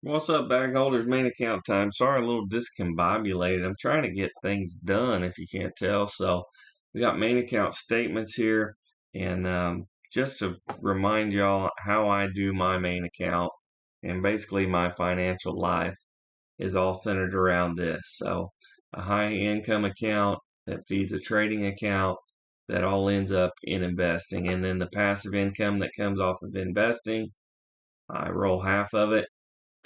What's up, bag holders? Main account time. Sorry, a little discombobulated. I'm trying to get things done, if you can't tell. So, we got main account statements here, and just to remind y'all how I do my main account, and basically my financial life is all centered around this. So, a high income account that feeds a trading account that all ends up in investing, and then the passive income that comes off of investing, I roll half of it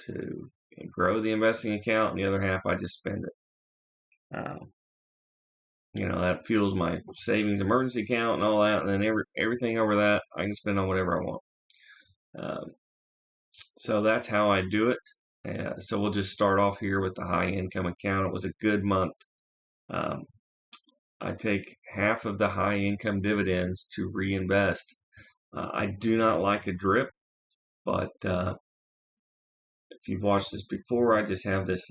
to grow the investing account, and the other half I just spend it. That fuels my savings emergency account and all that, and then everything over that I can spend on whatever I want. Um, so that's how I do it. So we'll just start off here with the high income account. It was a good month. Um, I take half of the high income dividends to reinvest. I do not like a drip, but if you've watched this before, I just have this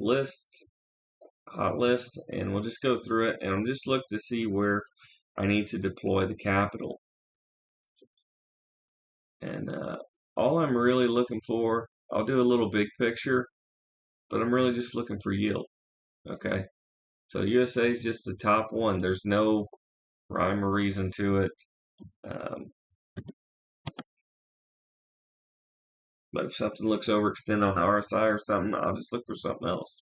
hot list, and we'll just go through it, and I'm just look to see where I need to deploy the capital. And all I'm really looking for, I'll do a little big picture, but I'm really just looking for yield. Okay, so USA is just the top one. There's no rhyme or reason to it. Um, but if something looks overextended on the RSI or something, I'll just look for something else.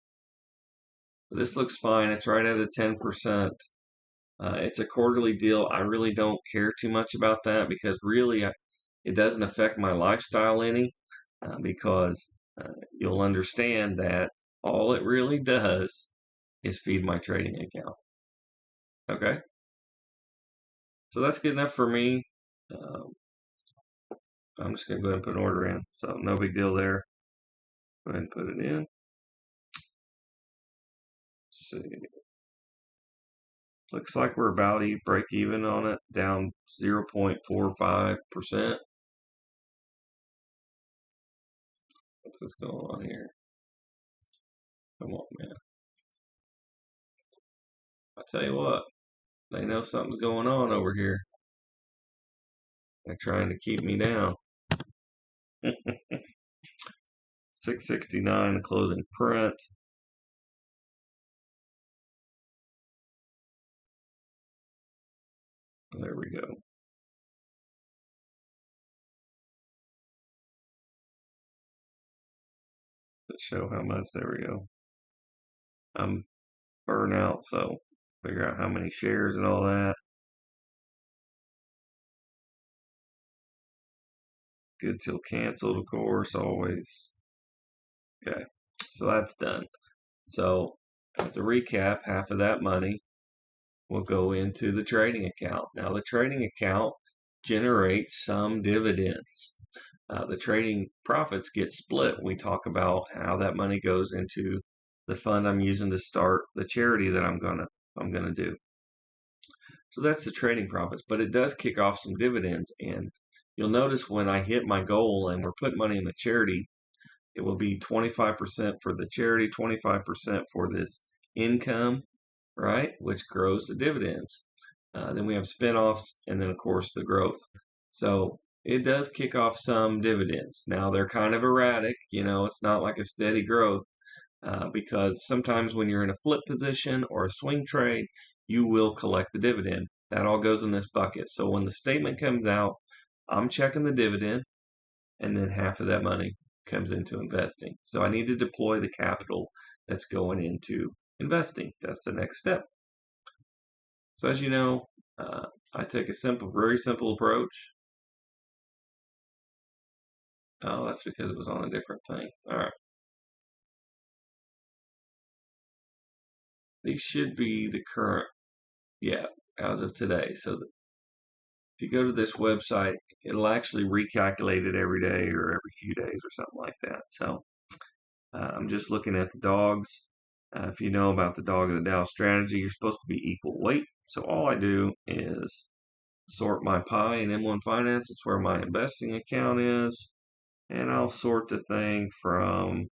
But this looks fine. It's right at a 10%. It's a quarterly deal. I really don't care too much about that because really it doesn't affect my lifestyle any because you'll understand that all it really does is feed my trading account. Okay, so that's good enough for me. Um, I'm just going to go ahead and put an order in. So no big deal there. Go ahead and put it in. Let's see. Looks like we're about to break even on it, down 0.45%. What's this going on here? Come on, man. I tell you what, they know something's going on over here. They're trying to keep me down. 669 closing print. There we go. To show how much. There we go. I'm burnt out, so figure out how many shares and all that. Good till canceled, of course, always. Okay, so that's done. So to recap, half of that money will go into the trading account. Now, the trading account generates some dividends. The trading profits get split. We talk about how that money goes into the fund I'm using to start the charity that I'm gonna do. So that's the trading profits, but it does kick off some dividends. And you'll notice when I hit my goal and we're putting money in the charity, it will be 25% for the charity, 25% for this income, right? Which grows the dividends. Then we have spinoffs, and then of course the growth. So it does kick off some dividends. Now they're kind of erratic, it's not like a steady growth because sometimes when you're in a flip position or a swing trade, you will collect the dividend. That all goes in this bucket. So when the statement comes out, I'm checking the dividend, and then half of that money comes into investing. So I need to deploy the capital that's going into investing. That's the next step. So as you know, I take a very simple approach. Oh, that's because it was on a different thing. All right. These should be the current, yeah, as of today. So if you go to this website, it'll actually recalculate it every day or every few days or something like that. So I'm just looking at the dogs. If you know about the dog of the Dow strategy, you're supposed to be equal weight. So all I do is sort my pie in M1 Finance. It's where my investing account is. And I'll sort the thing from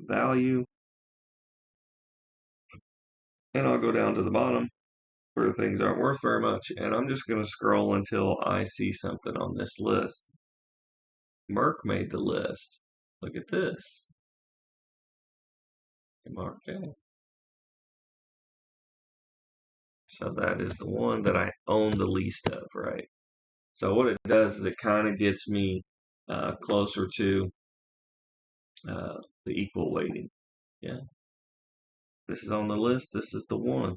value. And I'll go down to the bottom where things aren't worth very much. And I'm just going to scroll until I see something on this list. Merck made the list. Look at this. MRK. So that is the one that I own the least of, right? So what it does is it kind of gets me closer to the equal weighting. Yeah. This is on the list. This is the one.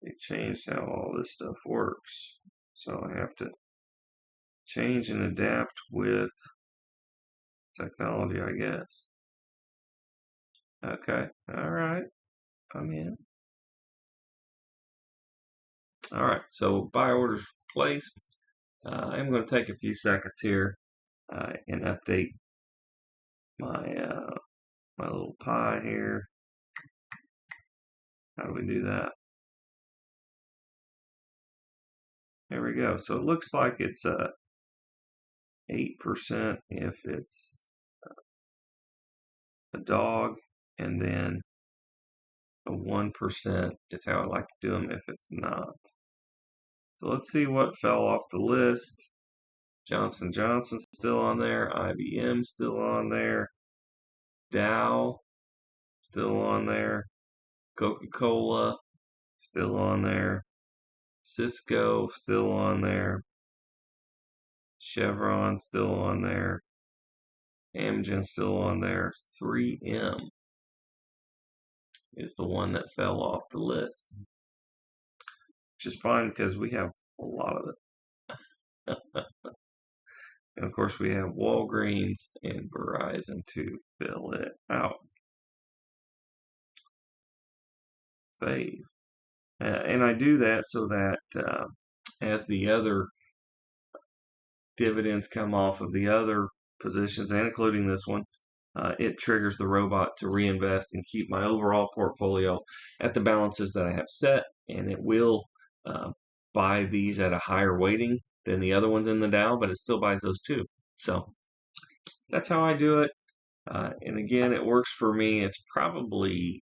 They changed how all this stuff works. So I have to change and adapt with technology, I guess. Okay. All right. I'm in. All right. So buy orders placed. I'm going to take a few seconds here and update my my little pie here. How do we do that? There we go. So it looks like it's 8% if it's a dog, and then a 1% is how I like to do them if it's not. So let's see what fell off the list. Johnson Johnson's still on there. IBM still on there. Dow still on there. Coca-Cola still on there. Cisco still on there. Chevron still on there. Amgen still on there. 3M is the one that fell off the list, which is fine because we have a lot of it. And of course, we have Walgreens and Verizon to fill it out. Save. And I do that so that as the other dividends come off of the other positions, and including this one, it triggers the robot to reinvest and keep my overall portfolio at the balances that I have set, and it will buy these at a higher weighting than the other ones in the Dow, but it still buys those too. So that's how I do it. And again, it works for me. It's probably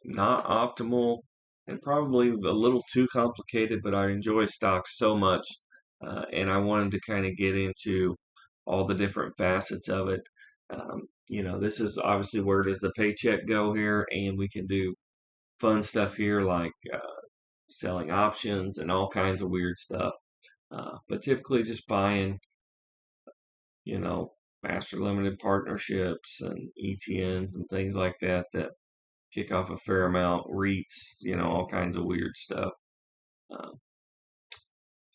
not optimal and probably a little too complicated, but I enjoy stocks so much. And I wanted to kind of get into all the different facets of it. This is obviously where does the paycheck go here, and we can do fun stuff here like selling options and all kinds of weird stuff. But typically just buying, master limited partnerships and ETNs and things like that that kick off a fair amount, REITs, all kinds of weird stuff.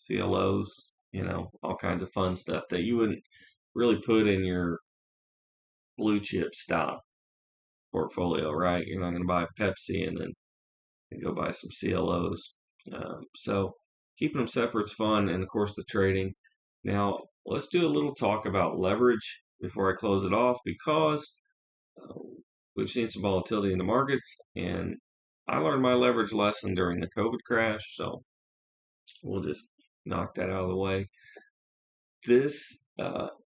CLOs, all kinds of fun stuff that you wouldn't really put in your blue chip stock portfolio, right? You're not going to buy Pepsi and then go buy some CLOs. So keeping them separate is fun, and of course the trading. Now let's do a little talk about leverage before I close it off, because we've seen some volatility in the markets, and I learned my leverage lesson during the COVID crash, so we'll just knock that out of the way. This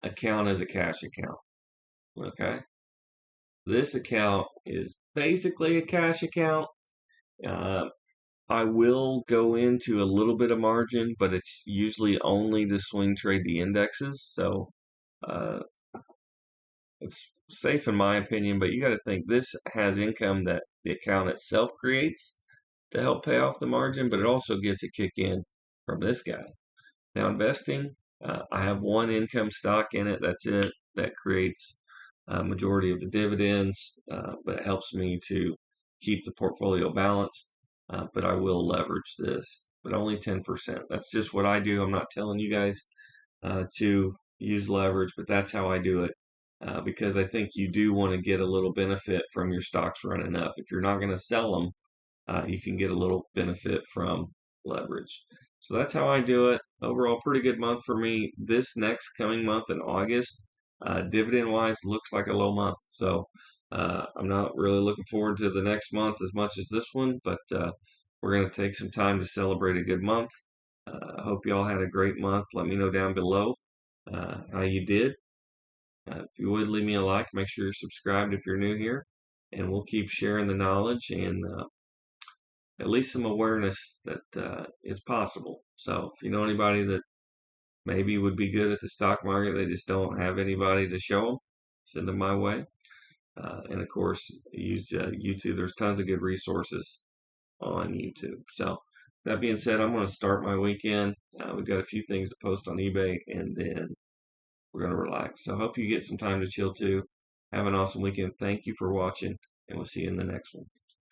account is a cash account, okay? This account is basically a cash account. I will go into a little bit of margin, but it's usually only to swing trade the indexes, so it's safe in my opinion, but you got to think this has income that the account itself creates to help pay off the margin, but it also gets a kick in from this guy. Now investing, I have one income stock in it. That's it. That creates a majority of the dividends, but it helps me to keep the portfolio balanced. But I will leverage this, but only 10%. That's just what I do. I'm not telling you guys to use leverage, but that's how I do it. Because I think you do want to get a little benefit from your stocks running up. If you're not going to sell them, you can get a little benefit from leverage. So that's how I do it. Overall, pretty good month for me. This next coming month in August, dividend-wise, looks like a low month. So I'm not really looking forward to the next month as much as this one, but we're going to take some time to celebrate a good month. I hope you all had a great month. Let me know down below. how you did. If you would leave me a like, make sure you're subscribed if you're new here, and we'll keep sharing the knowledge and at least some awareness that is possible. So if you know anybody that maybe would be good at the stock market, they just don't have anybody to show them, send them my way. And of course, use YouTube. There's tons of good resources on YouTube. So that being said, I'm going to start my weekend. We've got a few things to post on eBay, and then we're going to relax. So I hope you get some time to chill too. Have an awesome weekend. Thank you for watching, and we'll see you in the next one.